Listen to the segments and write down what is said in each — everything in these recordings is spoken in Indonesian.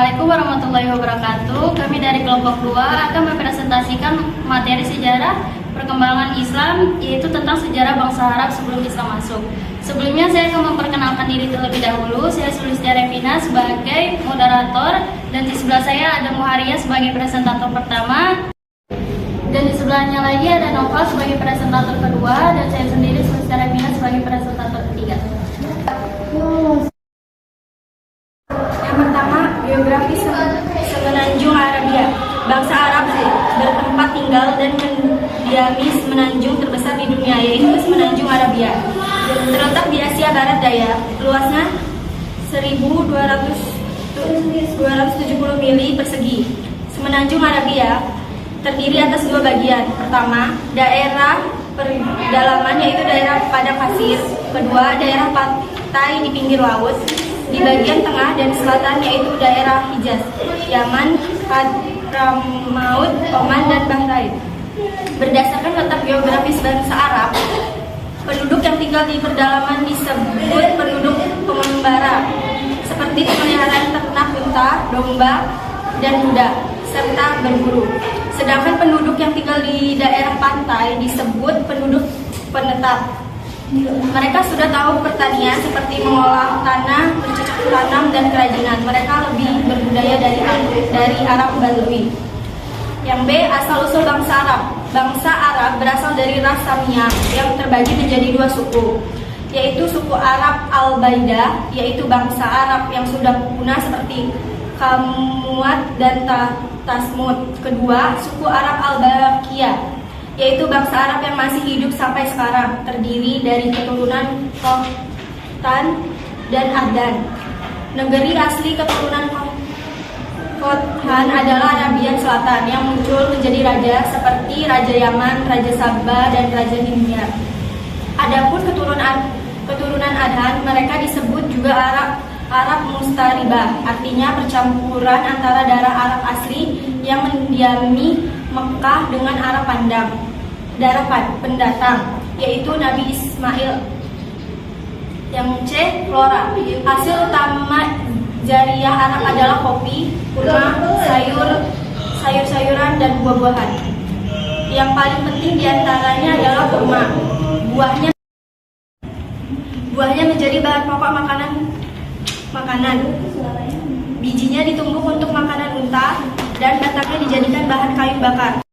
Assalamualaikum warahmatullahi wabarakatuh. Kami dari kelompok 2 akan mempresentasikan materi sejarah perkembangan Islam, yaitu tentang sejarah bangsa Arab sebelum Islam masuk. Sebelumnya saya akan memperkenalkan diri terlebih dahulu. Saya Sulistia Revina sebagai moderator, dan di sebelah saya ada Muharia sebagai presentator pertama, dan di sebelahnya lagi ada Noval sebagai presentator kedua, dan saya sendiri Sulistia Revina sebagai presentator ketiga. Geografi Semenanjung Arabia. Bangsa Arab bertempat tinggal dan mendiami semenanjung terbesar di dunia, yaitu Semenanjung Arabia. Terletak di Asia Barat Daya, luasnya 1.270 mili persegi. Semenanjung Arabia terdiri atas dua bagian. Pertama, daerah pedalaman, yaitu daerah padang pasir. Kedua, daerah pantai di pinggir laut. Di bagian tengah dan selatan yaitu daerah Hijaz, Yaman, Hadramaut, Oman, dan Bahrain. Berdasarkan letak geografis bangsa Arab, penduduk yang tinggal di pedalaman disebut penduduk pengembara, seperti pemeliharaan ternak unta, domba, dan kuda, serta berburu. Sedangkan penduduk yang tinggal di daerah pantai disebut penduduk penetap. Mereka sudah tahu pertanian seperti mengolah tanah, bercocok tanam, dan kerajinan. Mereka lebih berbudaya dari Arab Badui. Yang B, asal-usul bangsa Arab. Bangsa Arab berasal dari ras Samiyah yang terbagi menjadi dua suku, yaitu suku Arab Al-Baidah, yaitu bangsa Arab yang sudah punah seperti Kamuat dan Tasmud. Kedua, suku Arab Al-Baqiyah, yaitu bangsa Arab yang masih hidup sampai sekarang, terdiri dari keturunan Qahtan dan Ahdan. Negeri asli keturunan Qahtan adalah Arabia Selatan yang muncul menjadi raja seperti Raja Yaman, Raja Sabah, dan Raja Himyar. Adapun keturunan Adhan, mereka disebut juga Arab Mustaribah, artinya percampuran antara darah Arab asli yang mendiami Mekah dengan Arab darah pendatang, yaitu Nabi Ismail. Yang C, flora. Hasil utama jariah Arab adalah kopi, kurma, sayur-sayuran, dan buah-buahan. Yang paling penting diantaranya adalah kurma. Buahnya menjadi bahan pokok makanan. Bijinya ditumbuk untuk makanan unta, dan batangnya dijadikan bahan kayu bakar.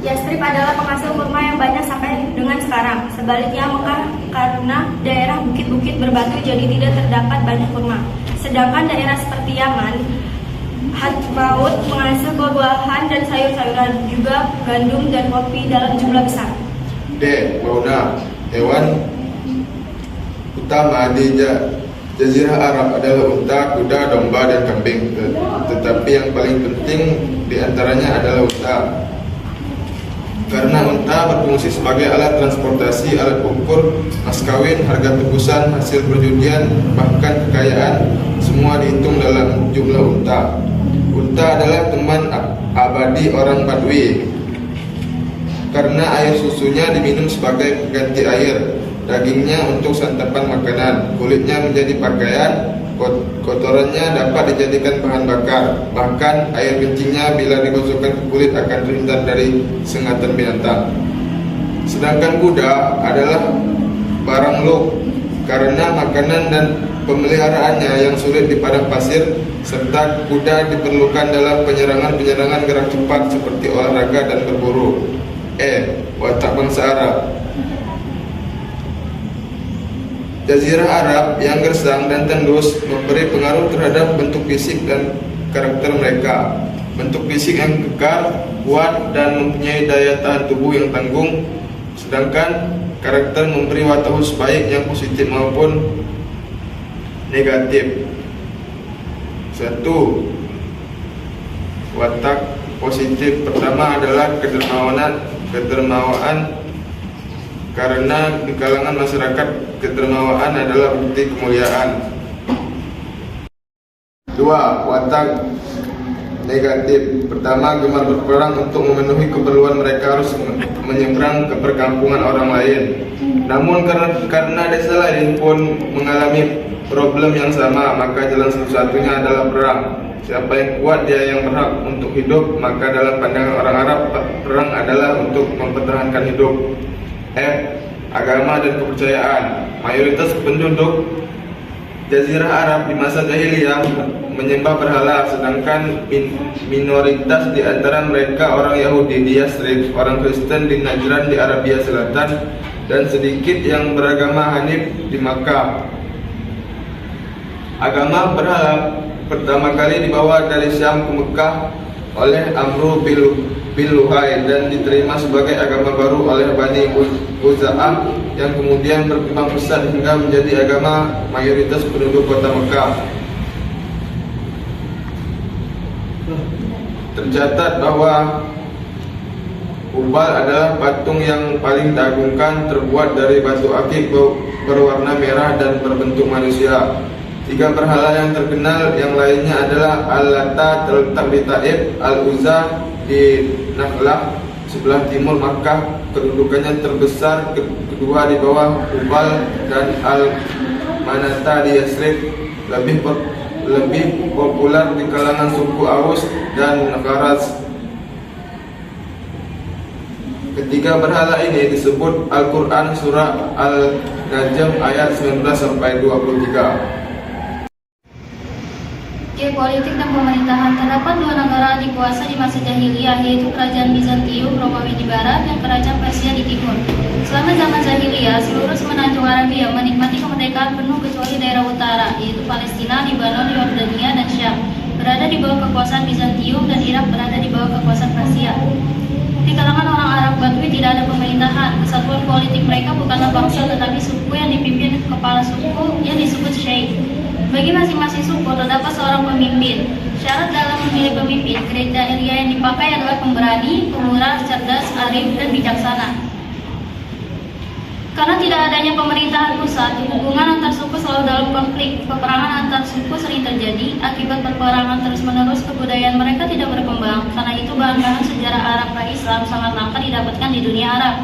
Yastrib adalah penghasil kurma yang banyak sampai dengan sekarang. Sebaliknya, Mekah karena daerah bukit-bukit berbatu jadi tidak terdapat banyak kurma. Sedangkan daerah seperti Yaman, Hadramaut menghasil buah-buahan dan sayur-sayuran, juga gandum dan kopi dalam jumlah besar. D. Fauna. Hewan utama di Jazirah Arab adalah unta, kuda, domba, dan kambing. Tetapi yang paling penting diantaranya adalah unta. Karena unta berfungsi sebagai alat transportasi, alat ukur, mas kawin, harga tebusan, hasil perjudian, bahkan kekayaan, semua dihitung dalam jumlah unta. Unta adalah teman abadi orang Badui, karena air susunya diminum sebagai pengganti air, dagingnya untuk santapan makanan, kulitnya menjadi pakaian, kotorannya dapat dijadikan bahan bakar, bahkan air kencingnya bila digosokkan ke kulit akan terhindar dari sengatan binatang. Sedangkan kuda adalah barang loh, karena makanan dan pemeliharaannya yang sulit di padang pasir, serta kuda diperlukan dalam penyerangan gerak cepat seperti olahraga dan berburu. E. Watak bangsa Arab. Jazirah Arab yang gersang dan tandus memberi pengaruh terhadap bentuk fisik dan karakter mereka. Bentuk fisik yang kekar, kuat, dan mempunyai daya tahan tubuh yang tanggung, sedangkan karakter memberi watak baik yang positif maupun negatif. 1. Watak positif pertama adalah kedermawaan. Karena di kalangan masyarakat kedermawaan adalah bukti kemuliaan. 2. Watak negatif. Pertama, gemar berperang untuk memenuhi keperluan mereka harus menyeberang ke perkampungan orang lain. Namun karena desa lain pun mengalami problem yang sama, maka jalan satu-satunya adalah perang. Siapa yang kuat dia yang berhak untuk hidup, maka dalam pandangan orang Arab perang adalah untuk mempertahankan hidup. F. Agama dan kepercayaan. Mayoritas penduduk Jazirah Arab di masa jahiliyah menyembah berhala, sedangkan minoritas di antara mereka orang Yahudi di Yathrib, orang Kristen di Najran di Arabia Selatan, dan sedikit yang beragama Hanif di Makkah. Agama berhala pertama kali dibawa dari Syam ke Mekah oleh Amru bin Luhai dan diterima sebagai agama baru oleh Bani Uza'ah yang kemudian berkembang pesat hingga menjadi agama mayoritas penduduk kota Mekah. Tercatat bahwa Hubal adalah patung yang paling diagungkan, terbuat dari batu akik berwarna merah dan berbentuk manusia. 3 berhala yang terkenal yang lainnya adalah Al-Lata terletak di Taif, Al-Uzza di Nakhlah sebelah timur Makkah, kedudukannya terbesar kedua di bawah Hubal, dan Al-Manata di Yathrib lebih populer di kalangan suku Aus dan Kharaz. Ketiga berhala ini disebut Al-Quran surah Al-Najm ayat 19-23. Politik dan pemerintahan. Terdapat 2 negara dikuasai di masa jahiliyah, yaitu kerajaan Bizantium Romawi di barat dan kerajaan Persia di timur. Selama zaman jahiliyah, seluruh semenanjung Arabia menikmati kemerdekaan penuh kecuali daerah utara, yaitu Palestina, Lebanon, Yordania, dan Syam berada di bawah kekuasaan Bizantium, dan Irak berada di bawah kekuasaan Persia. Di kalangan orang Arab Badui tidak ada pemerintahan. Kesatuan politik mereka bukanlah bangsa, tetapi suku yang dipimpin kepala suku yang disebut syekh. Bagi masing-masing suku terdapat seorang pemimpin. Syarat dalam memilih pemimpin, kriteria yang dipakai adalah pemberani, pemurah, cerdas, arif, dan bijaksana. Karena tidak adanya pemerintahan pusat, hubungan antar suku selalu dalam konflik. Peperangan antar suku sering terjadi. Akibat peperangan terus-menerus, kebudayaan mereka tidak berkembang. Karena itu bahan-bahan sejarah Arab pra-Islam sangat langka didapatkan di dunia Arab.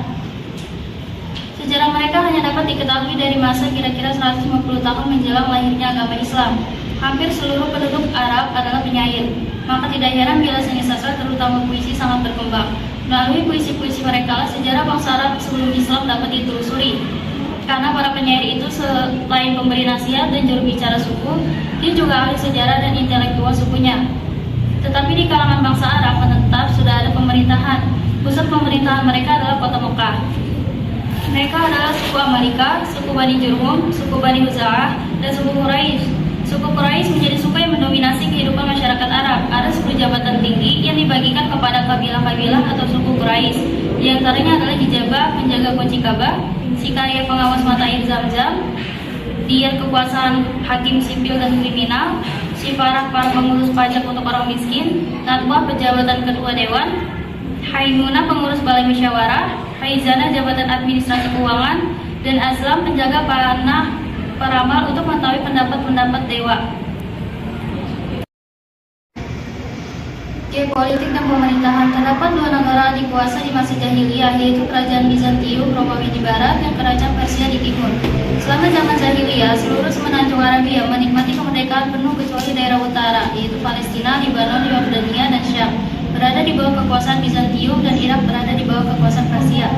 Sejarah mereka hanya dapat diketahui dari masa kira-kira 150 tahun menjelang lahirnya agama Islam. Hampir seluruh penduduk Arab adalah penyair. Maka tidak heran bila seni sastra terutama puisi sangat berkembang. Melalui puisi-puisi mereka lah sejarah bangsa Arab sebelum Islam dapat ditelusuri. Karena para penyair itu selain pemberi nasihat dan juru bicara suku, dia juga ahli sejarah dan intelektual sukunya. Tetapi di kalangan bangsa Arab menetap sudah ada pemerintahan. Pusat pemerintahan mereka adalah kota Mekah. Mereka adalah suku Amalika, suku Bani Jurhum, suku Bani Huza'ah, dan suku Quraisy. Suku Quraisy menjadi suku yang mendominasi kehidupan masyarakat Arab. Ada 10 jabatan tinggi yang dibagikan kepada kabilah-kabilah atau suku Quraisy. Di antaranya adalah Hijabah, penjaga kunci Ka'bah, Sikariyah pengawas mata air Zam-Zam, Diyar kekuasaan hakim sipil dan kriminal, Sifarah para pengurus pajak untuk orang miskin, Natwah pejabatan ketua dewan, Haimunah pengurus balai musyawarah, Faizana jabatan administrasi keuangan, dan Azlam penjaga panah peramal untuk mengetahui pendapat-pendapat dewa. Politik dan pemerintahan. Terdapat 2 negara dikuasai di masa jahiliyah, yaitu kerajaan Bizantium Romawi di barat dan kerajaan Persia di timur. Selama zaman jahiliyah, seluruh semenanjung Arabia menikmati kemerdekaan penuh kecuali daerah utara, yaitu Palestina, Lebanon, Yordania, dan Syam berada di bawah kekuasaan Bizantium, dan Irak berada di bawah kekuasaan Persia.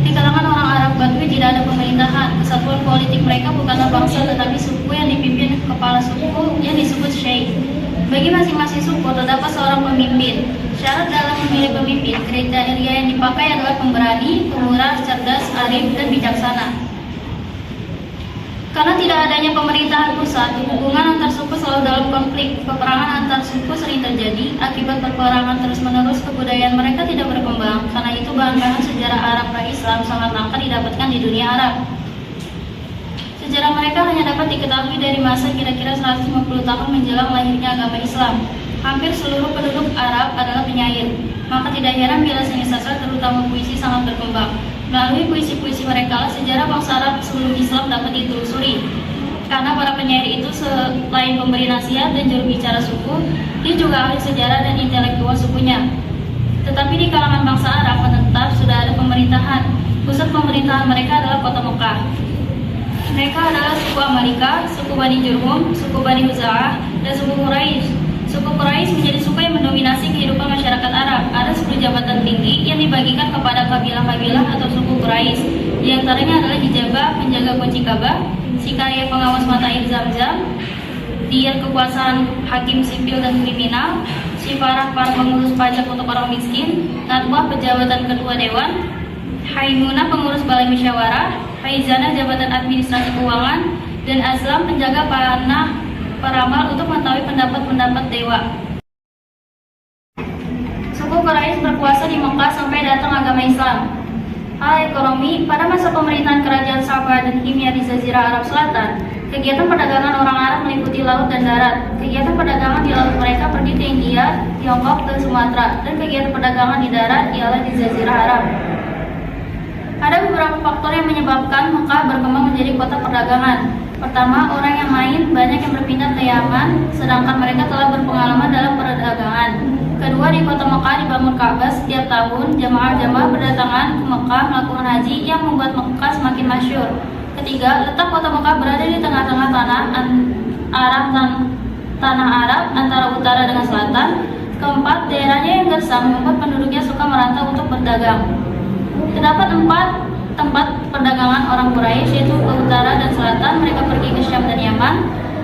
Di kalangan orang Arab Badui tidak ada pemerintahan. Kesatuan politik mereka bukanlah bangsa, tetapi suku yang dipimpin kepala suku yang disebut syekh. Bagi masing-masing suku terdapat seorang pemimpin. Syarat dalam memilih pemimpin, kriteria yang dipakai adalah pemberani, pemurah, cerdas, arif, dan bijaksana. Karena tidak adanya pemerintahan pusat, hubungan antar suku selalu dalam konflik. Peperangan antar suku sering terjadi. Akibat peperangan terus-menerus, kebudayaan mereka tidak berkembang. Karena itu bahan-bahan sejarah Arab pra-Islam sangat langka didapatkan di dunia Arab. Sejarah mereka hanya dapat diketahui dari masa kira-kira 150 tahun menjelang lahirnya agama Islam. Hampir seluruh penduduk Arab adalah penyair. Maka tidak heran bila seni sastra terutama puisi sangat berkembang. Melalui puisi-puisi mereka lah sejarah bangsa Arab sebelum Islam dapat ditelusuri. karena para penyair itu selain pemberi nasihat dan juru bicara suku, dia juga ahli sejarah dan intelektual sukunya. Tetapi di kalangan bangsa Arab menetap sudah ada pemerintahan. Pusat pemerintahan mereka adalah kota Mekah. Mereka adalah suku Amalika, suku Bani Jurhum, suku Bani Huza'ah, dan suku Quraisy. Suku Quraisy menjadi suku yang mendominasi kehidupan masyarakat Arab. Ada 10 jabatan tinggi yang dibagikan kepada kabilah-kabilah atau suku Quraisy. Di antaranya adalah Hijabah, penjaga kunci Ka'bah, Sikaya pengawas mata air Zam-Zam, Diyar kekuasaan hakim sipil dan kriminal, Sifarah para pengurus pajak untuk orang miskin, Natwah pejabatan ketua dewan, Haimunah pengurus balai musyawarah, Haizana jabatan administrasi keuangan, dan Azlam penjaga panah peramal untuk mengetahui pendapat-pendapat dewa. Suku Quraisy berkuasa di Mekah sampai datang agama Islam. Hal ekonomi, pada masa pemerintahan kerajaan Sabah dan Himyar di Jazirah Arab Selatan, kegiatan perdagangan orang Arab meliputi laut dan darat. Kegiatan perdagangan di laut mereka pergi ke India, Tiongkok, dan Sumatera, dan kegiatan perdagangan di darat ialah di Jazirah Arab. Ada beberapa faktor yang menyebabkan Mekah berkembang menjadi kota perdagangan. Pertama, orang yang main banyak yang berpindah ke Yaman, sedangkan mereka telah berpengalaman dalam perdagangan. Kedua, di kota Mekah dibangun Ka'bah setiap tahun. Jamaah-jamaah berdatangan ke Mekah melakukan haji yang membuat Mekah semakin masyhur. Ketiga, letak kota Mekah berada di tengah-tengah tanah Arab antara utara dengan selatan. Keempat, daerahnya yang gersang membuat penduduknya suka merantau untuk berdagang. Terdapat 4 tempat perdagangan orang Quraisy, yaitu ke utara dan selatan mereka pergi ke Syam dan Yaman,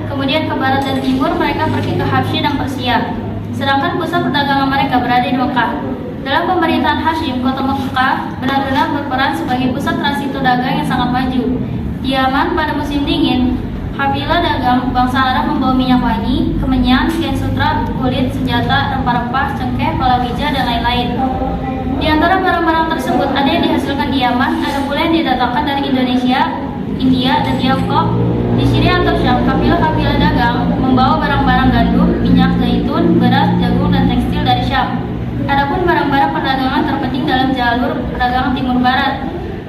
kemudian ke barat dan timur mereka pergi ke Habsyi dan Persia. Sedangkan pusat perdagangan mereka berada di Mekah. Dalam pemerintahan Hashim, kota Mekah benar-benar berperan sebagai pusat transit dagang yang sangat maju. Di Yaman pada musim dingin, kafilah dagang bangsa Arab membawa minyak wangi, kemenyan, kain sutra, kulit, senjata, rempah-rempah, cengkeh, palawija, dan lain-lain. Di antara barang-barang tersebut ada yang dihasilkan di Yaman, ada pula yang didatangkan dari Indonesia, India, dan Tiongkok. Di Syria atau Syam, kafilah-kafilah dagang membawa barang-barang gandum, minyak zaitun, beras, jagung, dan tekstil dari Syam. Adapun barang-barang perdagangan terpenting dalam jalur perdagangan timur barat.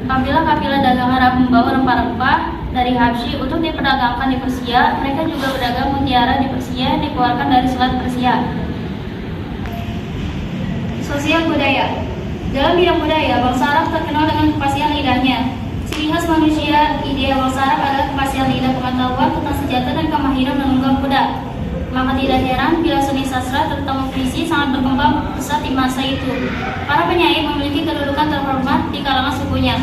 Kafilah-kafilah dagang Arab membawa rempah-rempah dari Habsyi untuk diperdagangkan di Persia. Mereka juga berdagang mutiara di Persia yang dikeluarkan dari Selat Persia. Sosial budaya. Dalam bidang budaya, bangsa Arab terkenal dengan kepastian lidahnya. Ciri khas manusia ideal bangsa Arab adalah kepastian lidah, pengetahuan tentang senjata, dan kemahiran menunggang kuda. Maka tidak heran bila seni sastra terutama puisi sangat berkembang pesat di masa itu. Para penyair memiliki kedudukan terhormat di kalangan sukunya.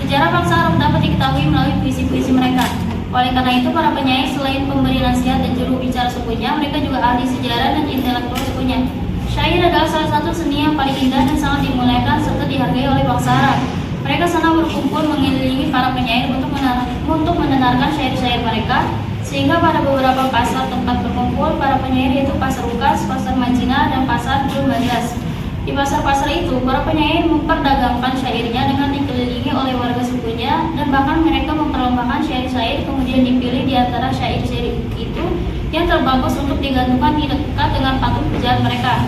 Sejarah bangsa Arab dapat diketahui melalui puisi-puisi mereka. Oleh karena itu, para penyair selain pemberi nasihat dan juru bicara sukunya, mereka juga ahli sejarah dan intelektual sukunya. Syair adalah salah satu seni yang paling indah dan sangat dimuliakan serta dihargai oleh bangsa Arab. Mereka senang berkumpul mengelilingi para penyair untuk mendengarkan syair-syair mereka, sehingga pada beberapa pasar tempat berkumpul para penyair, yaitu Pasar Ukas, Pasar Majina, dan Pasar Bulmajas. Di pasar-pasar itu, para penyair memperdagangkan syairnya dengan dikelilingi oleh warga sukunya, dan bahkan mereka memperlombakan syair-syair, kemudian dipilih di antara syair-syair itu yang terbagus untuk digantungkan di dekat dengan patung pujaan mereka.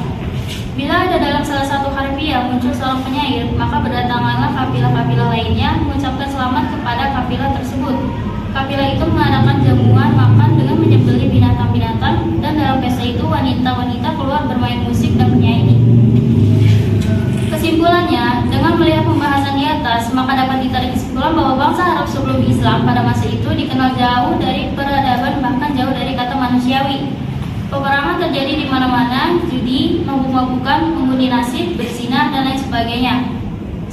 Bila ada dalam salah satu harfiah muncul seorang penyair, maka berdatanganlah kafilah-kafilah lainnya mengucapkan selamat kepada kafilah tersebut. Kafilah itu mengadakan jamuan makan dengan menyembelih binatang-binatang, dan dalam pesta itu wanita-wanita keluar bermain musik dan menyanyi. Kesimpulannya, dengan melihat pembahasan di atas, maka dapat ditarik kesimpulan bahwa bangsa Arab sebelum Islam pada masa itu dikenal jauh dari peradaban, bahkan jauh dari kata manusiawi. Peperangan terjadi di mana-mana, judi, mabuk-mabukan, mengundi nasib, berzina, dan lain sebagainya.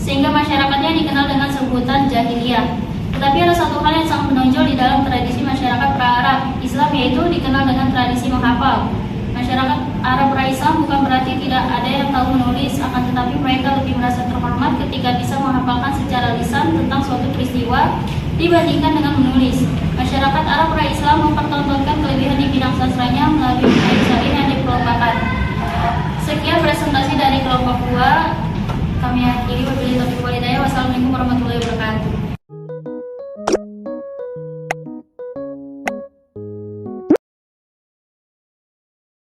Sehingga masyarakatnya dikenal dengan sebutan jahiliyah. Tetapi ada satu hal yang sangat menonjol di dalam tradisi masyarakat pra-Arab Islam, yaitu dikenal dengan tradisi menghafal. Masyarakat Arab pra-Islam bukan berarti tidak ada yang tahu menulis, akan tetapi mereka lebih merasa terhormat ketika bisa menghafalkan secara lisan tentang suatu peristiwa dibandingkan dengan menulis. Masyarakat Arab pra-Islam mempertontonkan kelebihan di bidang sastranya melalui syair-syair yang diperlombakan. Sekian presentasi dari kelompok 2.